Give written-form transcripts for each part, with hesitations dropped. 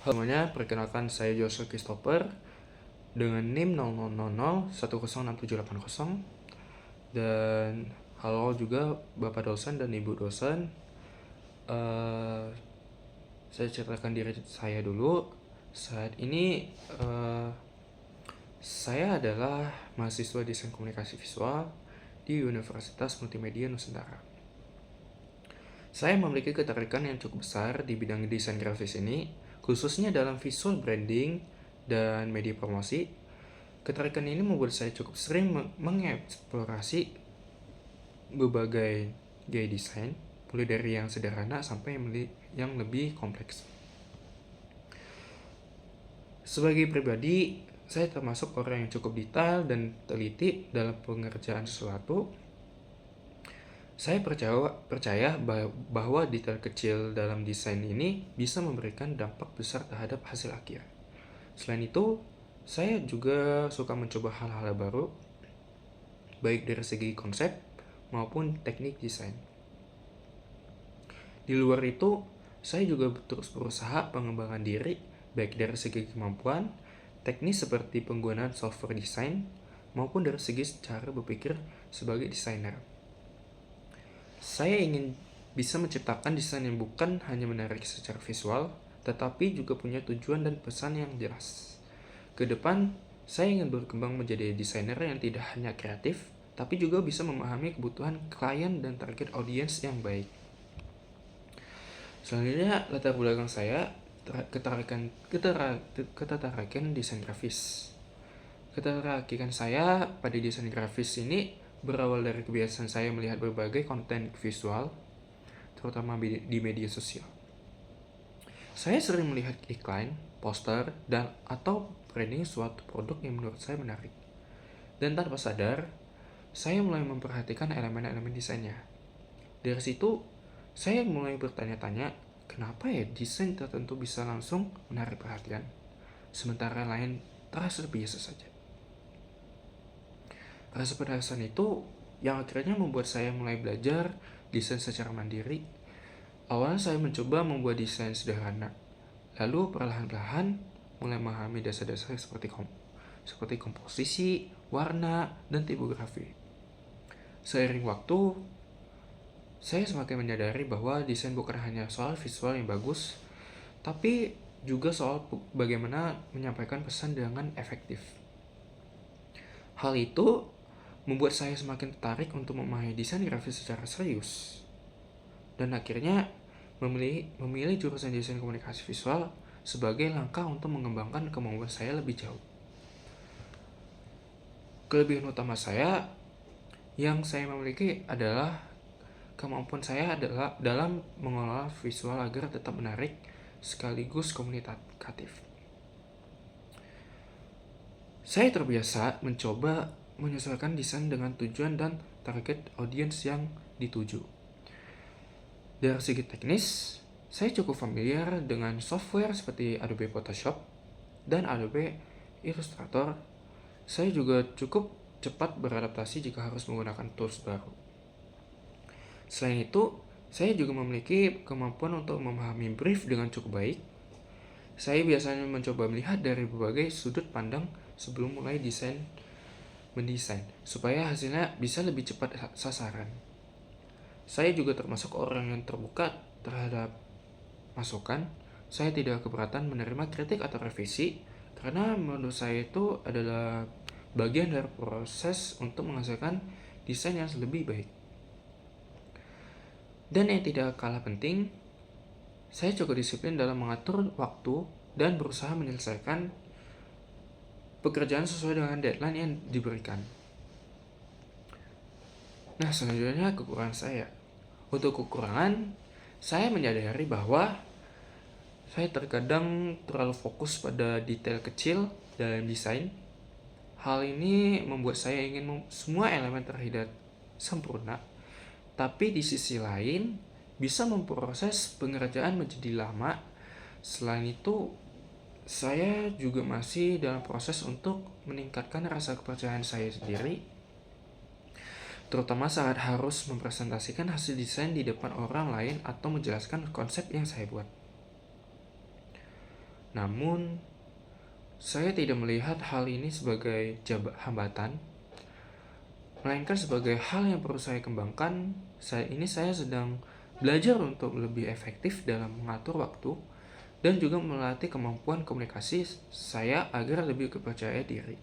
Halo semuanya, perkenalkan saya Joshua Christopher dengan NIM 0000106780. Dan halo juga Bapak dosen dan Ibu dosen. Eh, saya ceritakan diri saya dulu. Saat ini saya adalah mahasiswa desain komunikasi visual di Universitas Multimedia Nusantara. Saya memiliki ketertarikan yang cukup besar di bidang desain grafis ini, khususnya dalam visual branding dan media promosi. Ketertarikan ini membuat saya cukup sering mengeksplorasi berbagai gaya desain, mulai dari yang sederhana sampai yang lebih kompleks. Sebagai pribadi, saya termasuk orang yang cukup detail dan teliti dalam pengerjaan sesuatu. Saya percaya bahwa detail kecil dalam desain ini bisa memberikan dampak besar terhadap hasil akhir. Selain itu, saya juga suka mencoba hal-hal baru, baik dari segi konsep maupun teknik desain. Di luar itu, saya juga terus berusaha pengembangan diri, baik dari segi kemampuan, teknis seperti penggunaan software desain, maupun dari segi cara berpikir sebagai desainer. Saya ingin bisa menciptakan desain yang bukan hanya menarik secara visual, tetapi juga punya tujuan dan pesan yang jelas. Kedepan, saya ingin berkembang menjadi desainer yang tidak hanya kreatif, tapi juga bisa memahami kebutuhan klien dan target audiens yang baik. Selanjutnya, latar belakang saya ketertarikan desain grafis. Ketertarikan saya pada desain grafis ini berawal dari kebiasaan saya melihat berbagai konten visual, terutama di media sosial. Saya sering melihat iklan, poster, dan atau branding suatu produk yang menurut saya menarik. Dan tanpa sadar, saya mulai memperhatikan elemen-elemen desainnya. Dari situ, saya mulai bertanya-tanya, kenapa ya desain tertentu bisa langsung menarik perhatian, sementara lain terasa biasa saja. Rasa penasaran itu yang akhirnya membuat saya mulai belajar desain secara mandiri. Awalnya saya mencoba membuat desain sederhana, lalu perlahan-lahan mulai memahami dasar-dasar seperti komposisi, warna, dan tipografi. Seiring waktu, saya semakin menyadari bahwa desain bukan hanya soal visual yang bagus, tapi juga soal bagaimana menyampaikan pesan dengan efektif. Hal itu membuat saya semakin tertarik untuk memahami desain grafis secara serius. Dan akhirnya memilih jurusan desain komunikasi visual sebagai langkah untuk mengembangkan kemampuan saya lebih jauh. Kelebihan utama saya yang saya miliki adalah kemampuan saya adalah dalam mengelola visual agar tetap menarik sekaligus komunikatif. Saya terbiasa mencoba menyesuaikan desain dengan tujuan dan target audiens yang dituju. Dari segi teknis, saya cukup familiar dengan software seperti Adobe Photoshop dan Adobe Illustrator. Saya juga cukup cepat beradaptasi jika harus menggunakan tools baru. Selain itu, saya juga memiliki kemampuan untuk memahami brief dengan cukup baik. Saya biasanya mencoba melihat dari berbagai sudut pandang sebelum mulai mendesain, supaya hasilnya bisa lebih cepat sasaran. Saya juga termasuk orang yang terbuka terhadap masukan. Saya tidak keberatan menerima kritik atau revisi, karena menurut saya itu adalah bagian dari proses untuk menghasilkan desain yang lebih baik. Dan yang tidak kalah penting, saya cukup disiplin dalam mengatur waktu dan berusaha menyelesaikan pekerjaan sesuai dengan deadline yang diberikan. Nah, selanjutnya kekurangan saya. Untuk kekurangan, saya menyadari bahwa saya terkadang terlalu fokus pada detail kecil dalam desain. Hal ini membuat saya ingin semua elemen terlihat sempurna, tapi di sisi lain bisa memproses pengerjaan menjadi lama. Selain itu, saya juga masih dalam proses untuk meningkatkan rasa kepercayaan saya sendiri, terutama saat harus mempresentasikan hasil desain di depan orang lain atau menjelaskan konsep yang saya buat. Namun, saya tidak melihat hal ini sebagai hambatan, melainkan sebagai hal yang perlu saya kembangkan. Saya sedang belajar untuk lebih efektif dalam mengatur waktu dan juga melatih kemampuan komunikasi saya agar lebih percaya diri.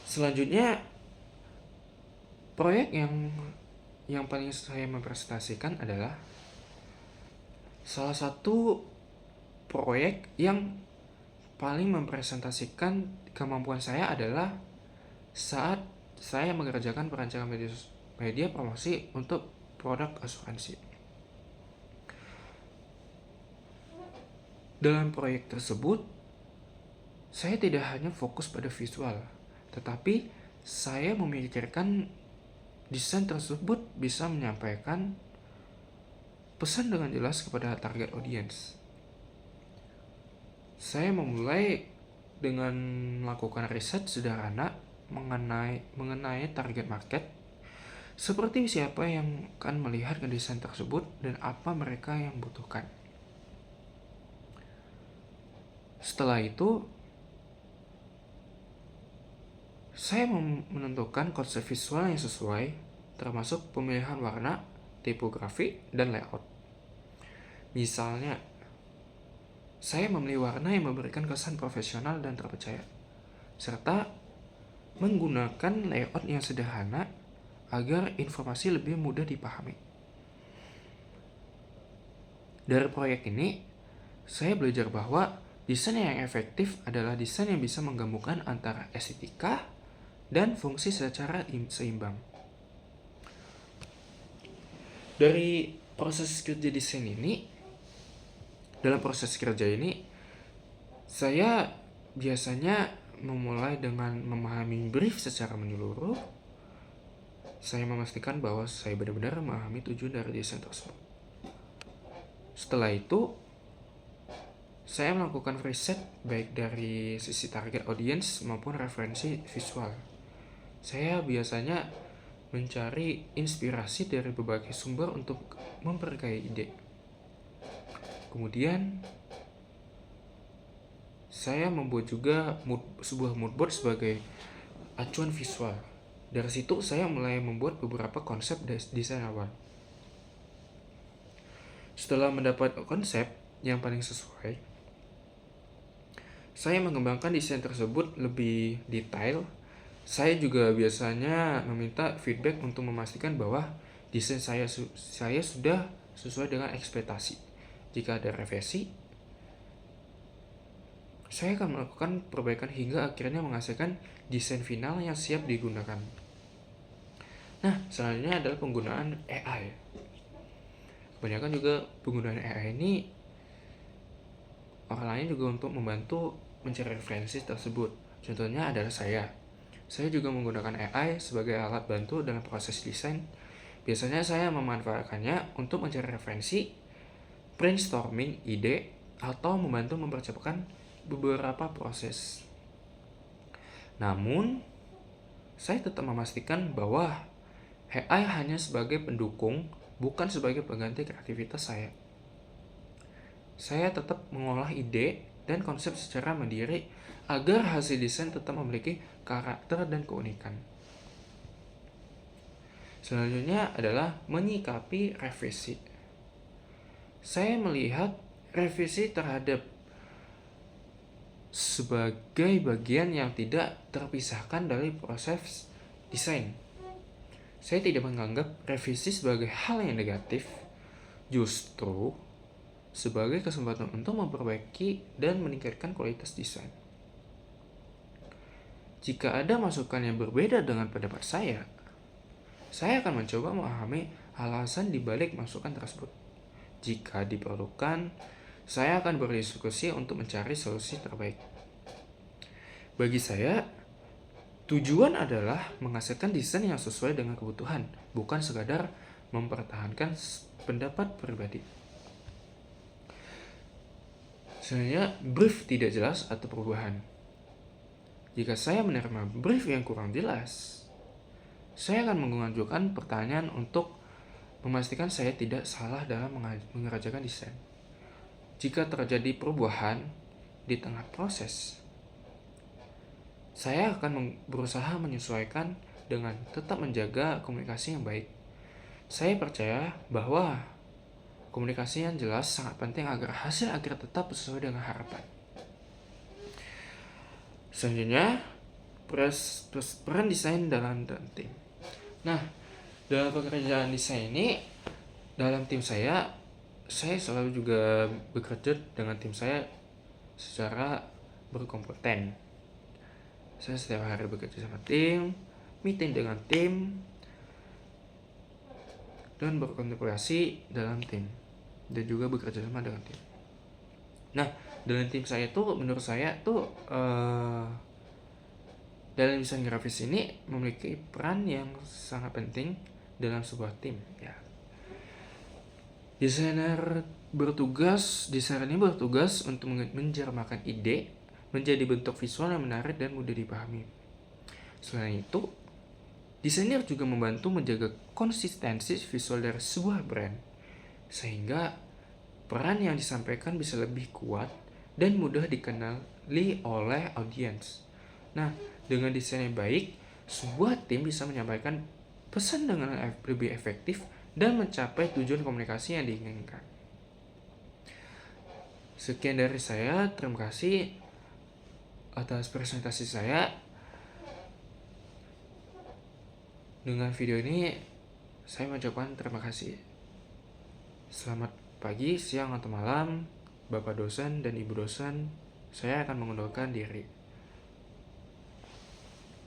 Selanjutnya, proyek yang paling saya mempresentasikan adalah salah satu proyek yang paling mempresentasikan kemampuan saya adalah saat saya mengerjakan perancangan media promosi untuk produk asuransi. Dalam proyek tersebut, saya tidak hanya fokus pada visual, tetapi saya memikirkan desain tersebut bisa menyampaikan pesan dengan jelas kepada target audience. Saya memulai dengan melakukan riset sederhana mengenai target market, seperti siapa yang akan melihat ke desain tersebut dan apa mereka yang butuhkan. Setelah itu, saya menentukan konsep visual yang sesuai, termasuk pemilihan warna, tipografi, dan layout. Misalnya, saya memilih warna yang memberikan kesan profesional dan terpercaya, serta menggunakan layout yang sederhana agar informasi lebih mudah dipahami. Dari proyek ini, saya belajar bahwa desain yang efektif adalah desain yang bisa menggabungkan antara estetika dan fungsi secara seimbang. Dalam proses kerja ini, saya biasanya memulai dengan memahami brief secara menyeluruh. Saya memastikan bahwa saya benar-benar memahami tujuan dari desain tersebut. Setelah itu, saya melakukan riset baik dari sisi target audience maupun referensi visual. Saya biasanya mencari inspirasi dari berbagai sumber untuk memperkaya ide. Kemudian, saya membuat juga sebuah mood board sebagai acuan visual. Dari situ, saya mulai membuat beberapa konsep desain awal. Setelah mendapat konsep yang paling sesuai, saya mengembangkan desain tersebut lebih detail. Saya juga biasanya meminta feedback untuk memastikan bahwa desain saya sudah sesuai dengan ekspektasi. Jika ada revisi, saya akan melakukan perbaikan hingga akhirnya menghasilkan desain final yang siap digunakan. Nah, selanjutnya adalah penggunaan AI. Kebanyakan juga penggunaan AI ini orang lain juga untuk membantu mencari referensi tersebut. Contohnya adalah saya. Saya juga menggunakan AI sebagai alat bantu dalam proses desain. Biasanya saya memanfaatkannya untuk mencari referensi, brainstorming ide, atau membantu mempercepatkan beberapa proses. Namun, saya tetap memastikan bahwa AI hanya sebagai pendukung, bukan sebagai pengganti kreativitas saya. Saya tetap mengolah ide dan konsep secara mandiri agar hasil desain tetap memiliki karakter dan keunikan. Selanjutnya adalah menyikapi revisi. Saya melihat revisi terhadap sebagai bagian yang tidak terpisahkan dari proses desain. Saya tidak menganggap revisi sebagai hal yang negatif, justru sebagai kesempatan untuk memperbaiki dan meningkatkan kualitas desain. Jika ada masukan yang berbeda dengan pendapat saya akan mencoba memahami alasan di balik masukan tersebut. Jika diperlukan, saya akan berdiskusi untuk mencari solusi terbaik. Bagi saya, tujuan adalah menghasilkan desain yang sesuai dengan kebutuhan, bukan sekadar mempertahankan pendapat pribadi. Sebenarnya, brief tidak jelas atau perubahan. Jika saya menerima brief yang kurang jelas, saya akan mengajukan pertanyaan untuk memastikan saya tidak salah dalam mengerjakan desain. Jika terjadi perubahan di tengah proses, saya akan berusaha menyesuaikan dengan tetap menjaga komunikasi yang baik. Saya percaya bahwa komunikasi yang jelas sangat penting agar hasil akhir tetap sesuai dengan harapan. Selanjutnya, peran desain dalam tim. Nah, dalam pekerjaan desain ini, dalam tim saya selalu juga bekerja dengan tim saya secara berkompeten. Saya setiap hari bekerja sama tim, meeting dengan tim, dan berkontemplasi dalam tim, dan juga bekerja sama dengan tim. Nah, dalam tim saya tuh, menurut saya tuh dalam desain grafis ini memiliki peran yang sangat penting dalam sebuah tim. Ya, desainer ini bertugas untuk menjermakan ide menjadi bentuk visual yang menarik dan mudah dipahami. Selain itu, desainer juga membantu menjaga konsistensi visual dari sebuah brand, sehingga peran yang disampaikan bisa lebih kuat dan mudah dikenali oleh audiens. Nah, dengan desain yang baik, sebuah tim bisa menyampaikan pesan dengan lebih efektif dan mencapai tujuan komunikasi yang diinginkan. Sekian dari saya, terima kasih atas presentasi saya. Dengan video ini, saya mengucapkan terima kasih. Selamat pagi, siang, atau malam, Bapak dosen dan Ibu dosen. Saya akan mengundurkan diri.